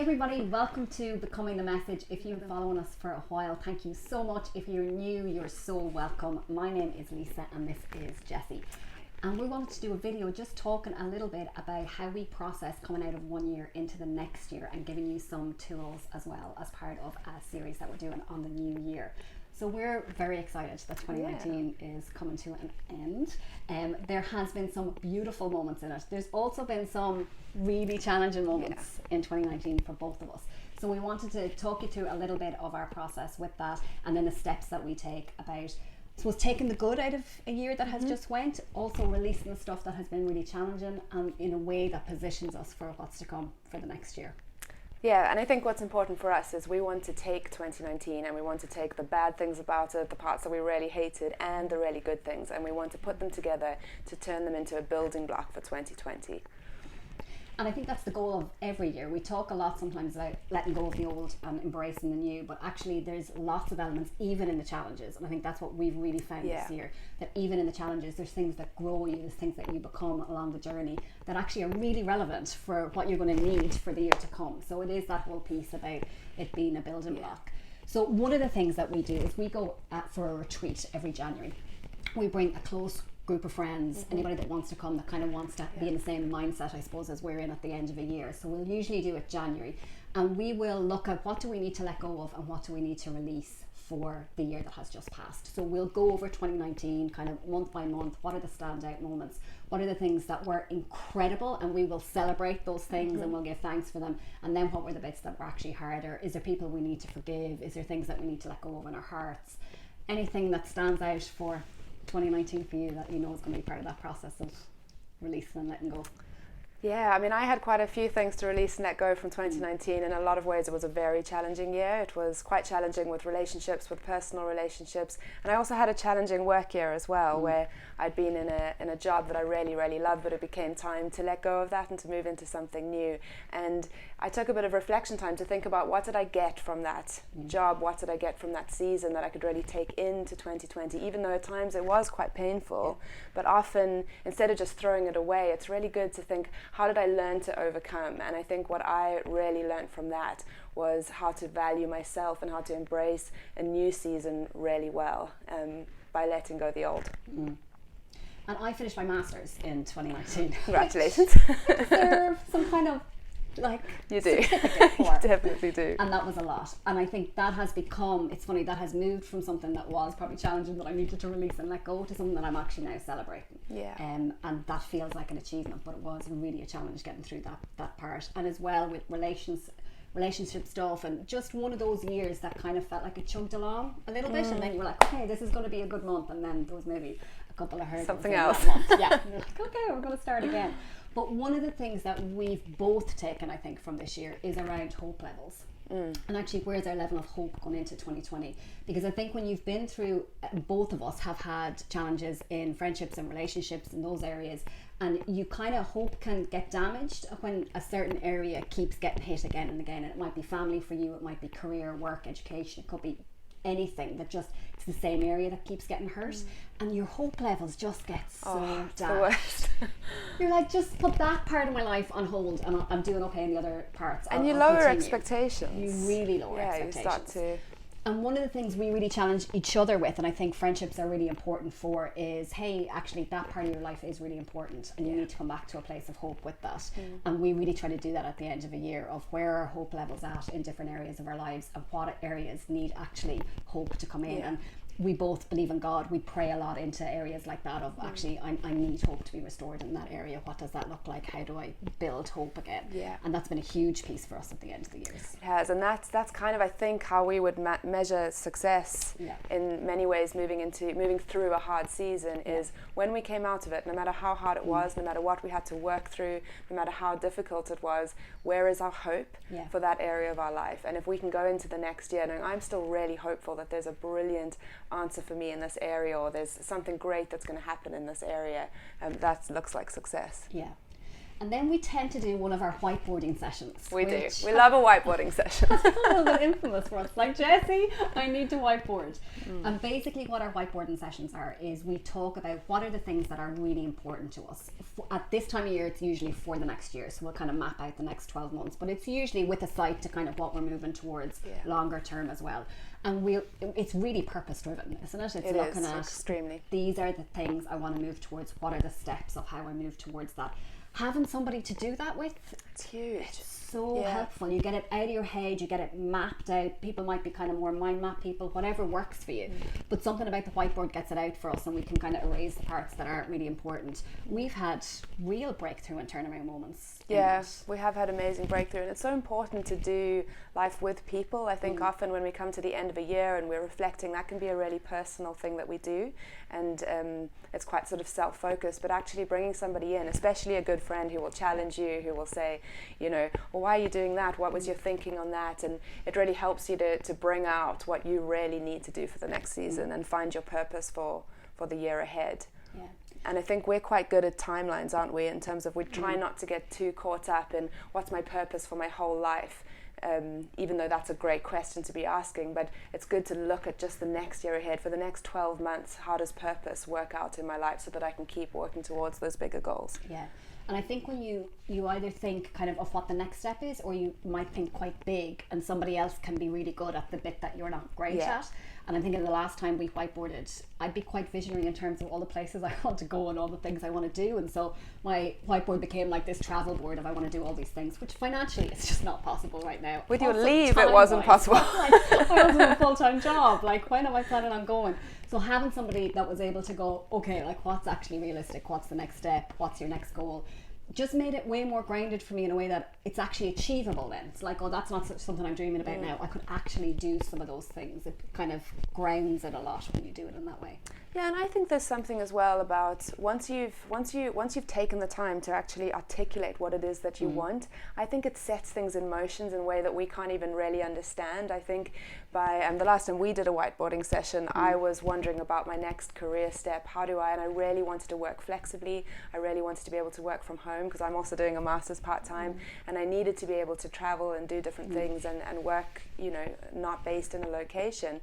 Everybody, welcome to Becoming the Message. If you've been following us for a while, thank you so much. If you're new, you're so welcome. My name is Lisa and this is Jessie. And we wanted to do a video just talking a little bit about how we process coming out of one year into the next year and giving you some tools as well as part of a series that we're doing on the new year. So we're very excited that 2019 is coming to an end. There has been some beautiful moments in it. There's also been some really challenging moments in 2019 for both of us. So we wanted to talk you through a little bit of our process with that, and then the steps that we take about, I suppose, taking the good out of a year that has just went, also releasing the stuff that has been really challenging, and in a way that positions us for what's to come for the next year. Yeah, and I think what's important for us is we want to take 2019 and we want to take the bad things about it, the parts that we really hated, and the really good things, and we want to put them together to turn them into a building block for 2020. And I think that's the goal of every year. We talk a lot sometimes about letting go of the old and embracing the new, but actually there's lots of elements even in the challenges, and I think that's what we've really found this year, that even in the challenges there's things that grow you, there's things that you become along the journey that actually are really relevant for what you're going to need for the year to come. So it is that whole piece about it being a building block. So one of the things that we do is we go for a retreat every January. We bring a close group of friends, anybody that wants to come, that kind of wants to be in the same mindset, I suppose, as we're in at the end of a year. So we'll usually do it January, and we will look at what do we need to let go of and what do we need to release for the year that has just passed. So we'll go over 2019 kind of month by month. What are the standout moments? What are the things that were incredible, and we will celebrate those things and we'll give thanks for them. And then what were the bits that were actually harder? Is there people we need to forgive? Is there things that we need to let go of in our hearts? Anything that stands out for 2019 for you that you know is going to be part of that process of releasing and letting go? Yeah, I mean, I had quite a few things to release and let go from 2019. In a lot of ways, it was a very challenging year. It was quite challenging with relationships, with personal relationships. And I also had a challenging work year as well, where I'd been in a job that I really, really loved, but it became time to let go of that and to move into something new. And I took a bit of reflection time to think about what did I get from that job, what did I get from that season that I could really take into 2020, even though at times it was quite painful. But often, instead of just throwing it away, it's really good to think, how did I learn to overcome? And I think what I really learned from that was how to value myself and how to embrace a new season really well by letting go of the old. And I finished my Masters in 2019. Congratulations. Deserve some kind of you do. certificate for. You definitely do. And that was a lot. And I think that has become, it's funny, that has moved from something that was probably challenging that I needed to release and let go to something that I'm actually now celebrating. Yeah. And that feels like an achievement, but it was really a challenge getting through that part. And as well with relationship stuff, and just one of those years that kind of felt like it chugged along a little bit, and then you were like, okay, this is going to be a good month, and then there was maybe a couple of hurdles. Something else. That month. Yeah. And you're like, okay, we're going to start again. But one of the things that we've both taken, I think, from this year is around hope levels. And actually, where's our level of hope going into 2020? Because I think when you've been through, both of us have had challenges in friendships and relationships in those areas, and you kind of hope can get damaged when a certain area keeps getting hit again and again. And it might be family for you, it might be career, work, education, it could be anything that just, it's the same area that keeps getting hurt, and your hope levels just get so down. The worst. You're like, just put that part of my life on hold and I'm doing okay in the other parts. And you I'll lower continue. expectations. You really lower expectations. You start to. And one of the things we really challenge each other with, and I think friendships are really important for, is, hey, actually that part of your life is really important and you need to come back to a place of hope with that. And we really try to do that at the end of a year, of where are hope levels at in different areas of our lives and what areas need actually hope to come in. And we both believe in God. We pray a lot into areas like that of actually, I need hope to be restored in that area. What does that look like? How do I build hope again? And that's been a huge piece for us at the end of the years. It has, and that's kind of, I think, how we would measure success in many ways moving through a hard season is when we came out of it, no matter how hard it was, no matter what we had to work through, no matter how difficult it was, where is our hope for that area of our life? And if we can go into the next year knowing I'm still really hopeful that there's a brilliant answer for me in this area, or there's something great that's going to happen in this area, that looks like success. And then we tend to do one of our whiteboarding sessions. We do. We love a whiteboarding session. It's a little bit infamous for us. Like, Jessie, I need to whiteboard. And basically what our whiteboarding sessions are is we talk about what are the things that are really important to us. At this time of year, it's usually for the next year. So we'll kind of map out the next 12 months. But it's usually with a sight to kind of what we're moving towards longer term as well. And it's really purpose driven, isn't it? It's looking at extremely. These are the things I want to move towards. What are the steps of how I move towards that? Having somebody to do that with, it's huge. It's so helpful. You get it out of your head, you get it mapped out. People might be kind of more mind map people, whatever works for you. But something about the whiteboard gets it out for us, and we can kind of erase the parts that aren't really important. We've had real breakthrough and turnaround moments. Yeah, we have had amazing breakthrough, and it's so important to do life with people. I think often when we come to the end of a year and we're reflecting, that can be a really personal thing that we do, and it's quite sort of self-focused, but actually bringing somebody in, especially a good friend who will challenge you, who will say, you know, well, why are you doing that? What was your thinking on that? And it really helps you to bring out what you really need to do for the next season and find your purpose for the year ahead. Yeah. And I think we're quite good at timelines, aren't we, in terms of we try not to get too caught up in what's my purpose for my whole life, even though that's a great question to be asking, but it's good to look at just the next year ahead. For the next 12 months, how does purpose work out in my life so that I can keep working towards those bigger goals? Yeah. And I think when you either think kind of what the next step is, or you might think quite big, and somebody else can be really good at the bit that you're not great at. And I think in the last time we whiteboarded, I'd be quite visionary in terms of all the places I want to go and all the things I want to do. And so my whiteboard became like this travel board of I want to do all these things, which financially it's just not possible right now. With your leave, it wasn't possible. Like, I was in a full-time job. Like, when am I planning on going? So having somebody that was able to go, okay, like what's actually realistic? What's the next step? What's your next goal? Just made it way more grounded for me in a way that it's actually achievable then. It's like, oh, that's not something I'm dreaming about now. I could actually do some of those things. It kind of grounds it a lot when you do it in that way. Yeah, and I think there's something as well about once you've taken the time to actually articulate what it is that you want, I think it sets things in motion in a way that we can't even really understand. I think by the last time we did a whiteboarding session, I was wondering about my next career step. And I really wanted to work flexibly. I really wanted to be able to work from home because I'm also doing a master's part-time, and I needed to be able to travel and do different things and work, you know, not based in a location.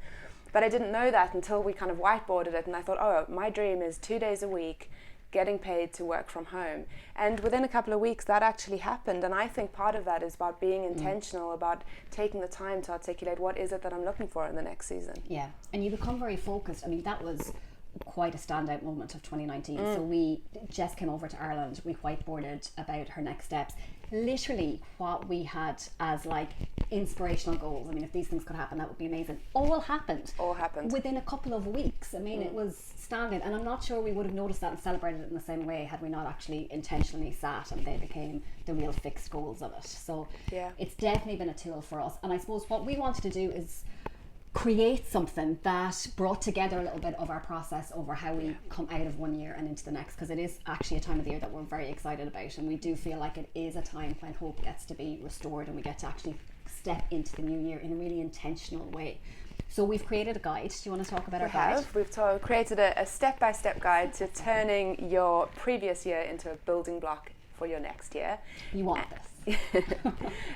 But I didn't know that until we kind of whiteboarded it, and I thought, oh, my dream is 2 days a week getting paid to work from home. And within a couple of weeks that actually happened, and I think part of that is about being intentional, about taking the time to articulate what is it that I'm looking for in the next season. Yeah, and you become very focused. I mean, that was quite a standout moment of 2019. So Jess came over to Ireland, we whiteboarded about her next steps. Literally what we had as like inspirational goals. I mean, if these things could happen, that would be amazing. All happened within a couple of weeks. I mean, it was standing, and I'm not sure we would have noticed that and celebrated it in the same way had we not actually intentionally sat and they became the real fixed goals of it. So it's definitely been a tool for us. And I suppose what we wanted to do is create something that brought together a little bit of our process over how we come out of one year and into the next, because it is actually a time of the year that we're very excited about, and we do feel like it is a time when hope gets to be restored and we get to actually step into the new year in a really intentional way. So we've created a guide. Do you want to talk about our guide? We've created a step-by-step guide to turning your previous year into a building block for your next year. You want this.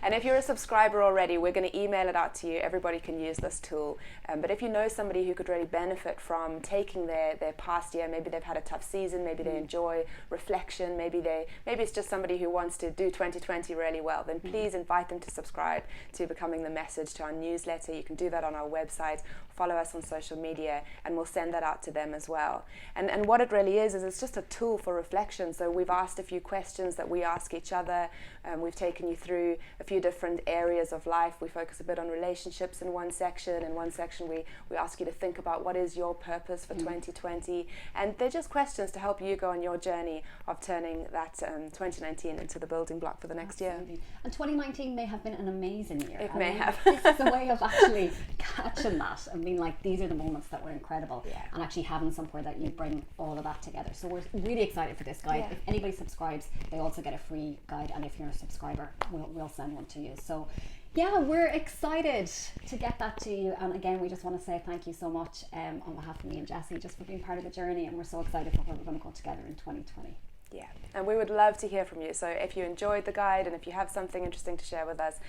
And if you're a subscriber already, we're going to email it out to you. Everybody can use this tool. But if you know somebody who could really benefit from taking their past year, maybe they've had a tough season, maybe they enjoy reflection, maybe it's just somebody who wants to do 2020 really well, then please invite them to subscribe to Becoming the Message, to our newsletter. You can do that on our website, follow us on social media, and we'll send that out to them as well. And what it really is it's just a tool for reflection. So we've asked a few questions that we ask each other. We've taken you through a few different areas of life. We focus a bit on relationships in one section. In one section we ask you to think about what is your purpose for 2020, and they're just questions to help you go on your journey of turning that 2019 into the building block for the next year. And 2019 may have been an amazing year. It may have. This is a way of actually catching that and being like, these are the moments that were incredible, and actually having somewhere that you bring all of that together. So we're really excited for this guide. If anybody subscribes, they also get a free guide, and if you're a subscriber, we'll send one to you. So yeah, we're excited to get that to you, and again we just want to say thank you so much on behalf of me and Jessie just for being part of the journey, and we're so excited for where we're going to go together in 2020. Yeah, and we would love to hear from you. So if you enjoyed the guide and if you have something interesting to share with us,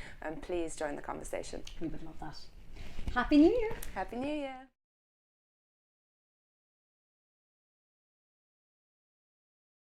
please join the conversation. We would love that. Happy New Year! Happy New Year!